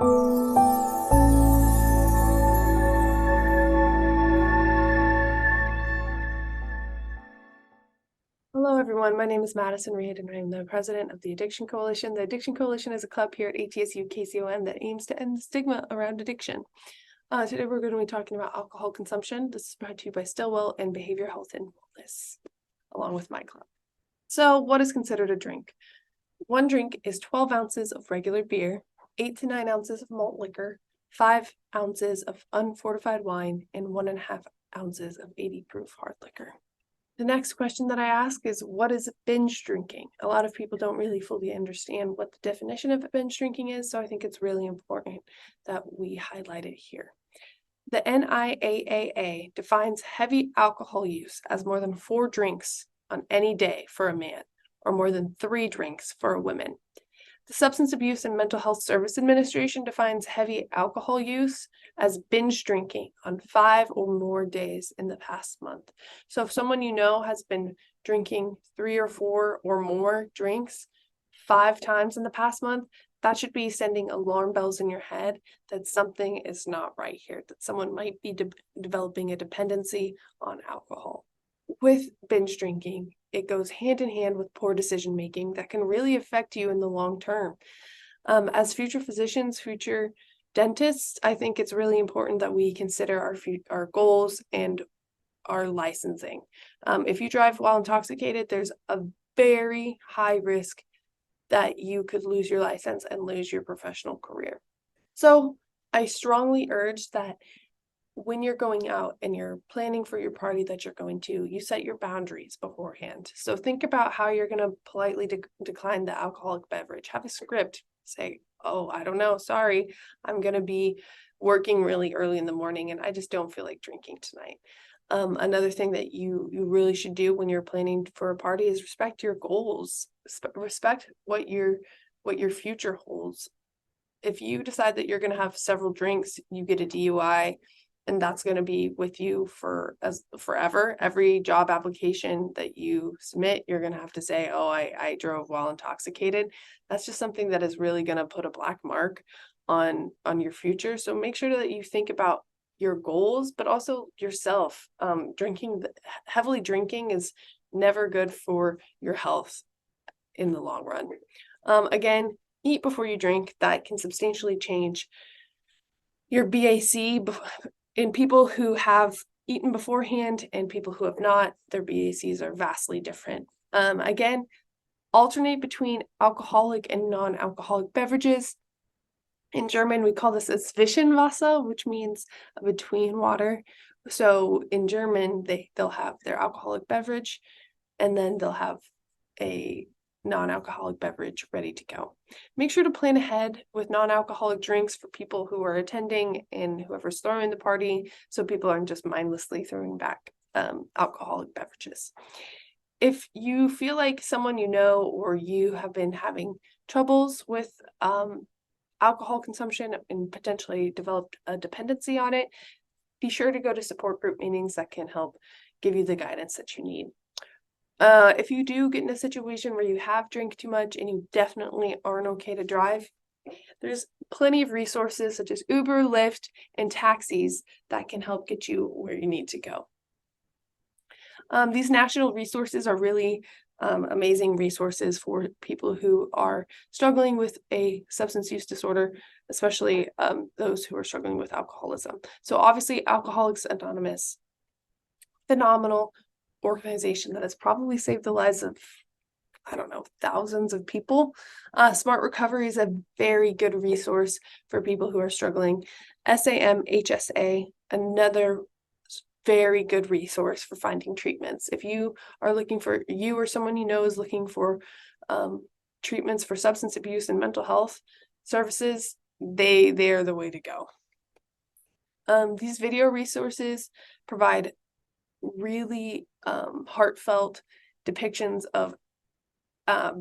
Hello, everyone. My name is Madison Reed, and I'm the president of the Addiction Coalition. The Addiction Coalition is a club here at ATSU-KCOM that aims to end the stigma around addiction. Today, we're going to be talking about alcohol consumption. This is brought to you by Stillwell and Behavior Health and Wellness, along with my club. So, what is considered a drink? One drink is 12 ounces of regular beer, 8 to 9 ounces of malt liquor, 5 ounces of unfortified wine, and 1.5 ounces of 80 proof hard liquor. The next question that I ask is, what is binge drinking? A lot of people don't really fully understand what the definition of binge drinking is, so I think it's really important that we highlight it here. The NIAAA defines heavy alcohol use as more than 4 drinks on any day for a man, or more than 3 drinks for a woman. The Substance Abuse and Mental Health Service Administration defines heavy alcohol use as binge drinking on 5 or more days in the past month. So if someone you know has been drinking 3 or 4 or more drinks 5 times in the past month, that should be sending alarm bells in your head that something is not right here, that someone might be developing a dependency on alcohol. With binge drinking, it goes hand in hand with poor decision making that can really affect you in the long term. As future physicians, future dentists, I think it's really important that we consider our goals and our licensing. If you drive while intoxicated, there's a very high risk that you could lose your license and lose your professional career. So I strongly urge that when you're going out and you're planning for your party that you're going to, you set your boundaries beforehand. So think about how you're going to politely decline the alcoholic beverage. Have a script. Say, oh, I don't know, sorry, I'm going to be working really early in the morning and I just don't feel like drinking tonight. Another thing that you really should do when you're planning for a party is respect your goals. Respect what your future holds. If you decide that you're going to have several drinks, you get a DUI, and that's going to be with you forever. Every job application that you submit, you're going to have to say, oh, I drove while intoxicated. That's just something that is really going to put a black mark on your future. So make sure that you think about your goals, but also yourself. Heavily drinking is never good for your health in the long run. Again, eat before you drink. That can substantially change your BAC. In people who have eaten beforehand and people who have not, their BACs are vastly different. Again, alternate between alcoholic and non-alcoholic beverages. In German, we call this a Zwischenwasser, which means between water. So in German, they'll have their alcoholic beverage, and then they'll have a non-alcoholic beverage ready to go. Make sure to plan ahead with non-alcoholic drinks for people who are attending and whoever's throwing the party, so people aren't just mindlessly throwing back alcoholic beverages. If you feel like someone you know or you have been having troubles with alcohol consumption and potentially developed a dependency on it, be sure to go to support group meetings that can help give you the guidance that you need. If you do get in a situation where you have drank too much and you definitely aren't okay to drive, there's plenty of resources such as Uber, Lyft, and taxis that can help get you where you need to go. These national resources are really amazing resources for people who are struggling with a substance use disorder, especially those who are struggling with alcoholism. So obviously, Alcoholics Anonymous, phenomenal organization that has probably saved the lives of, I don't know, thousands of people. Smart Recovery is a very good resource for people who are struggling. SAMHSA, another very good resource for finding treatments. If you are looking for, you or someone you know is looking for treatments for substance abuse and mental health services, they are the way to go. These video resources provide really heartfelt depictions of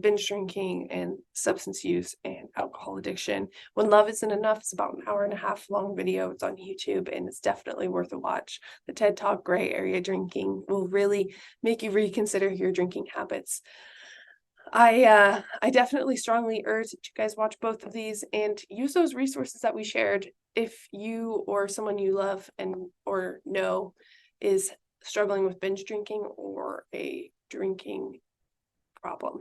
binge drinking and substance use and alcohol addiction. When Love Isn't Enough, it's about an 1.5-hour long video. It's on YouTube and it's definitely worth a watch. The TED Talk Gray Area Drinking will really make you reconsider your drinking habits. I definitely strongly urge that you guys watch both of these and use those resources that we shared if you or someone you love or know is struggling with binge drinking or a drinking problem.